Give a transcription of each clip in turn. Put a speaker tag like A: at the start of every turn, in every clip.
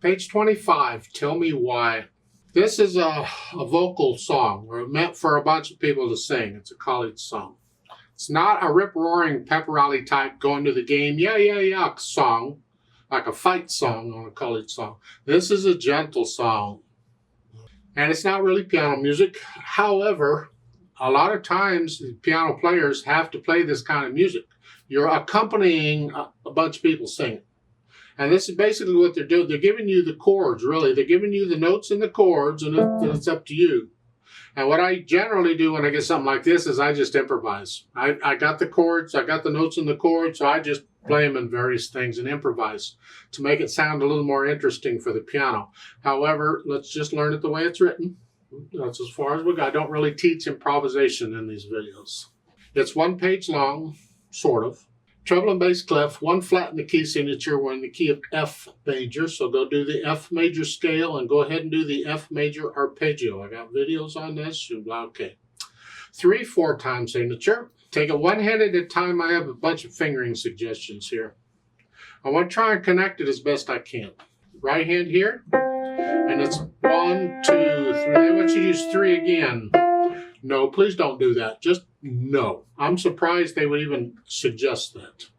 A: Page 25, Tell Me Why. This is a vocal song, or meant for a bunch of people to sing. It's a college song. It's not a rip-roaring pep rally type going to the game, yeah, yeah, yeah song, like a fight song on a college song. This is a gentle song. And it's not really piano music. However, a lot of times piano players have to play this kind of music. You're accompanying a bunch of people singing. And this is basically what they're doing. They're giving you the chords, really. They're giving you the notes and the chords, and it's up to you. And what I generally do when I get something like this is I just improvise. I got the chords, I got the notes and the chords, so I just play them in various things and improvise to make it sound a little more interesting for the piano. However, let's just learn it the way it's written. That's as far as we got. I don't really teach improvisation in these videos. It's 1 page long, sort of. Treble and bass clef, 1 flat in the key signature. We're in the key of F major, so go do the F major scale and go ahead and do the F major arpeggio. I got videos on this. Okay. 3/4 time signature. Take it one hand at a time. I have a bunch of fingering suggestions here. I want to try and connect it as best I can. Right hand here, and it's 1, 2, 3. I want you to use 3 again. No, please don't do that. Just no. I'm surprised they would even suggest that.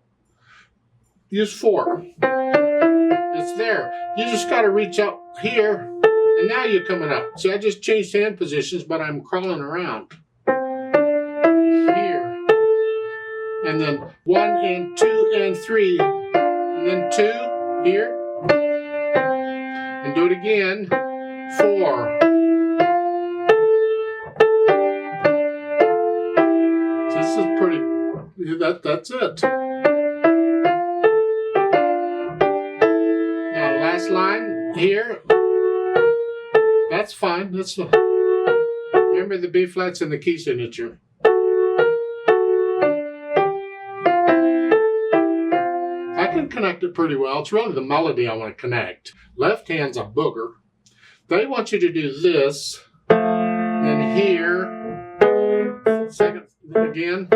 A: Use 4. It's there. You just got to reach up here, and now you're coming up. See, I just changed hand positions, but I'm crawling around. Here. And then 1 and 2 and 3. And then 2 here. And do it again. 4. This is pretty, that's it. Now last line here, that's fine. Remember the B flats in the key signature. I can connect it pretty well. It's really the melody I want to connect. Left hand's a booger. They want you to do this, then here, second again.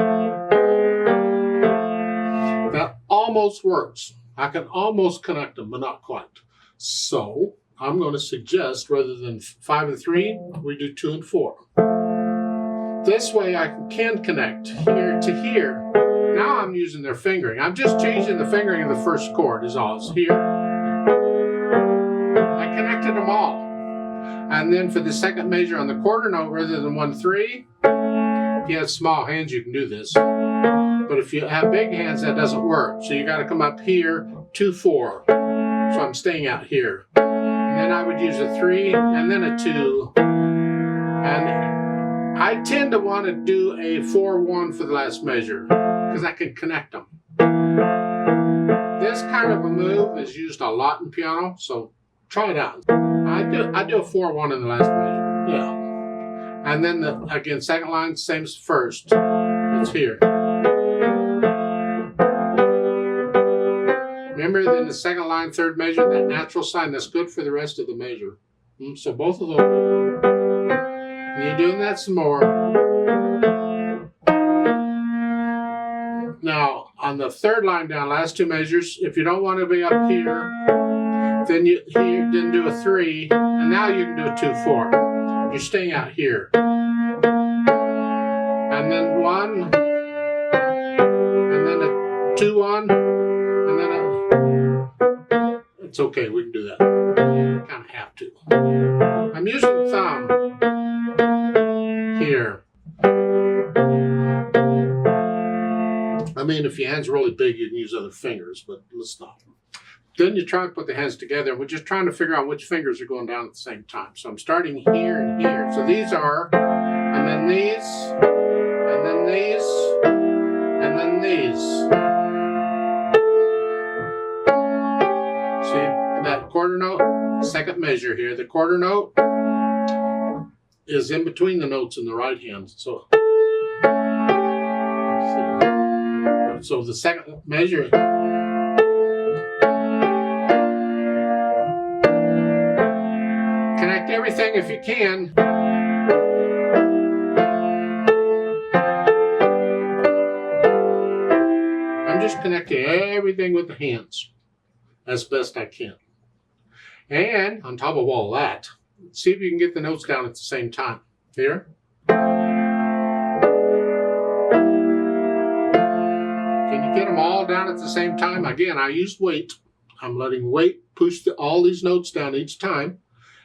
A: That almost works. I can almost connect them, but not quite. So I'm going to suggest rather than 5 and 3, we do 2 and 4. This way I can connect here to here. Now I'm using their fingering. I'm just changing the fingering of the first chord is all. It's here. I connected them all. And then for the second measure on the quarter note, rather than 1, 3, if you have small hands, you can do this. But if you have big hands, that doesn't work. So you got to come up here, 2, 4. So I'm staying out here. And then I would use a 3 and then a 2. And I tend to want to do a 4, 1 for the last measure because I can connect them. This kind of a move is used a lot in piano, so try it out. I do a 4, 1 in the last measure. Yeah. And then, again, second line, same as first. It's here. Remember, then the second line, third measure, that natural sign, that's good for the rest of the measure. So both of those. And you're doing that some more. Now, on the third line down, last 2 measures, if you don't want to be up here, then you then do a 3, and now you can do a 2, 4. You're staying out here. And then 1, and then a 2, 1, and then a... It's okay, we can do that. Kind of have to. I'm using the thumb here. I mean, if your hand's really big, you can use other fingers, but let's not. Then you try and put the hands together. We're just trying to figure out which fingers are going down at the same time. So I'm starting here and here. So these are, and then these, and then these, and then these. See that quarter note? Second measure here. The quarter note is in between the notes in the right hand. So the second measure. Connect everything if you can. I'm just connecting everything with the hands as best I can. And on top of all that, see if you can get the notes down at the same time. Here. Can you get them all down at the same time? Again, I used weight. I'm letting weight push all these notes down each time,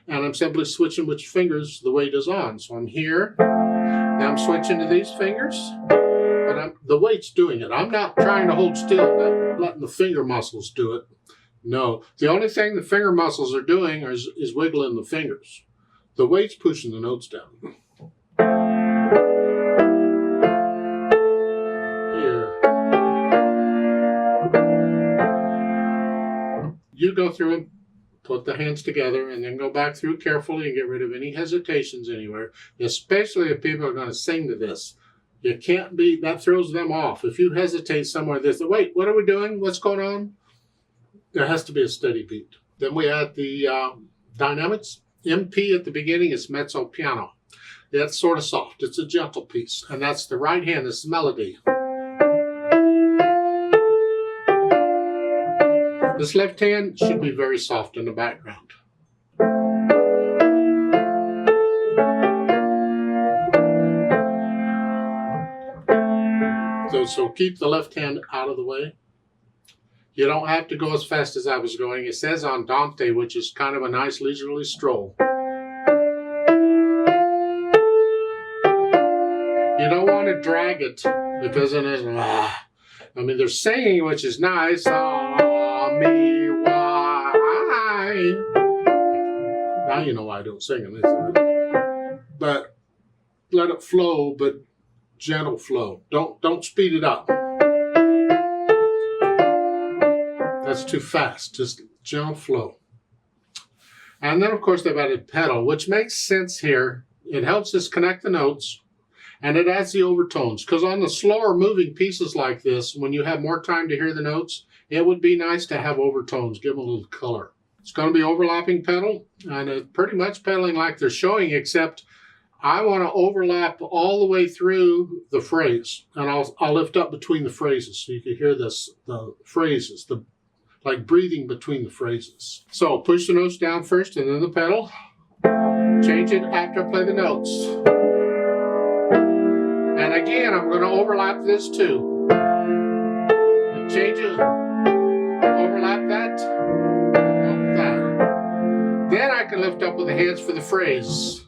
A: and I'm simply switching which fingers the weight is on. So I'm here, now I'm switching to these fingers, but the weight's doing it. I'm not trying to hold still, letting the finger muscles do it. No, the only thing the finger muscles are doing is wiggling the fingers. The weight's pushing the notes down. You go through and put the hands together and then go back through carefully and get rid of any hesitations anywhere, especially if people are going to sing to this. You can't be, that throws them off. If you hesitate somewhere, they say, wait, what are we doing? What's going on? There has to be a steady beat. Then we add the dynamics. MP at the beginning is mezzo piano. That's sort of soft. It's a gentle piece. And that's the right hand, this melody. This left hand should be very soft in the background. So keep the left hand out of the way. You don't have to go as fast as I was going. It says andante, which is kind of a nice leisurely stroll. You don't want to drag it because then it's I mean, they're singing, which is nice. Me, why? Now you know why I don't sing them. But let it flow, but gentle flow. Don't speed it up. That's too fast. Just gentle flow. And then, of course, they've added pedal, which makes sense here. It helps us connect the notes, and it adds the overtones. Because on the slower moving pieces like this, when you have more time to hear the notes, it would be nice to have overtones, give them a little color. It's going to be overlapping pedal, and it's pretty much pedaling like they're showing, except I want to overlap all the way through the phrase, and I'll lift up between the phrases so you can hear the phrases, like breathing between the phrases. So push the notes down first, and then the pedal. Change it after I play the notes. And again, I'm going to overlap this too. Change it. Overlap that. Then I can lift up with the hands for the phrase.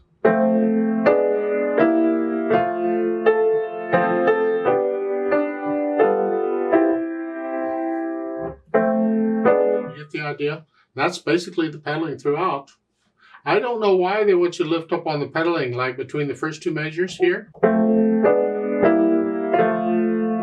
A: You get the idea? That's basically the pedaling throughout. I don't know why they want you to lift up on the pedaling, like between the first two measures here.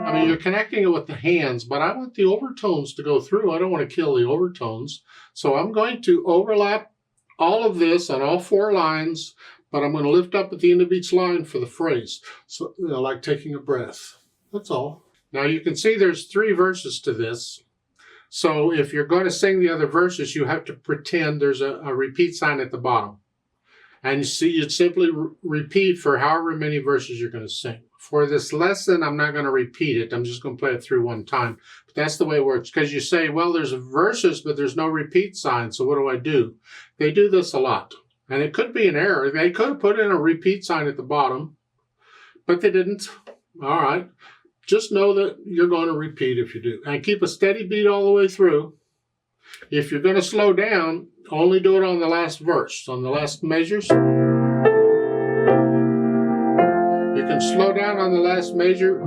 A: I mean, you're connecting it with the hands, but I want the overtones to go through. I don't want to kill the overtones. So I'm going to overlap all of this on all four lines, but I'm going to lift up at the end of each line for the phrase. So, like taking a breath. That's all. Now you can see there's 3 verses to this. So if you're going to sing the other verses, you have to pretend there's a repeat sign at the bottom. And you see, you'd simply repeat for however many verses you're going to sing. For this lesson, I'm not going to repeat it. I'm just going to play it through one time. But that's the way it works. Because you say, well, there's verses, but there's no repeat sign. So what do I do? They do this a lot. And it could be an error. They could have put in a repeat sign at the bottom, but they didn't. All right. Just know that you're going to repeat if you do. And keep a steady beat all the way through. If you're going to slow down, only do it on the last verse, on the last measures. You can slow down on the last measure,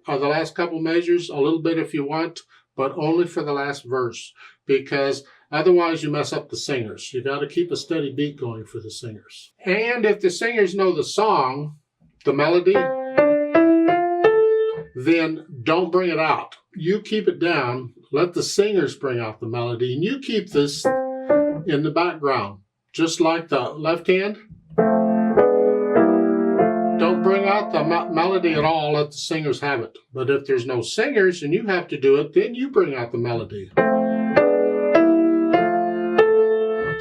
A: or the last couple measures a little bit if you want, but only for the last verse, because otherwise you mess up the singers. You got to keep a steady beat going for the singers. And if the singers know the song, the melody, then don't bring it out. You keep it down, let the singers bring out the melody, and you keep this in the background, just like the left hand. Don't bring out the melody at all, let the singers have it. But if there's no singers and you have to do it, then you bring out the melody.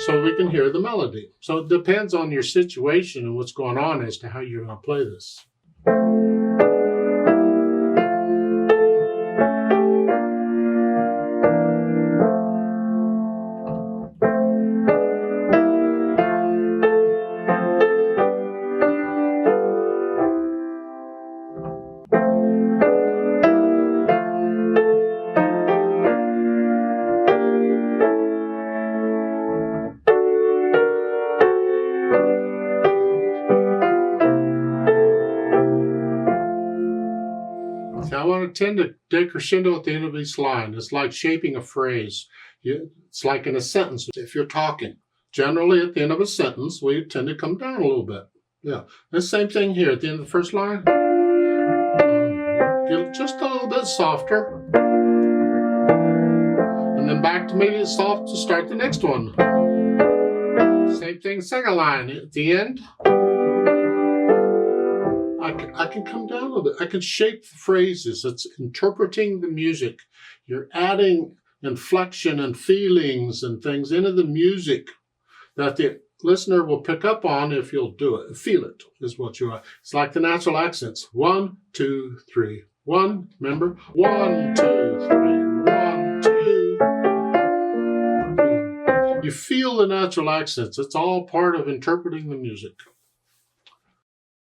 A: So we can hear the melody. So it depends on your situation and what's going on as to how you're going to play this. tend to decrescendo at the end of each line. It's like shaping a phrase. It's like in a sentence. If you're talking, generally at the end of a sentence, we tend to come down a little bit. Yeah. The same thing here at the end of the first line. Get just a little bit softer. And then back to maybe it's soft to start the next one. Same thing, second line. At the end, I can come down a little bit. I can shape the phrases. It's interpreting the music. You're adding inflection and feelings and things into the music that the listener will pick up on if you'll do it. Feel it is what you are. It's like the natural accents. 1, 2, 3. 1, remember? 1, 2, 3. 1, 2. You feel the natural accents. It's all part of interpreting the music.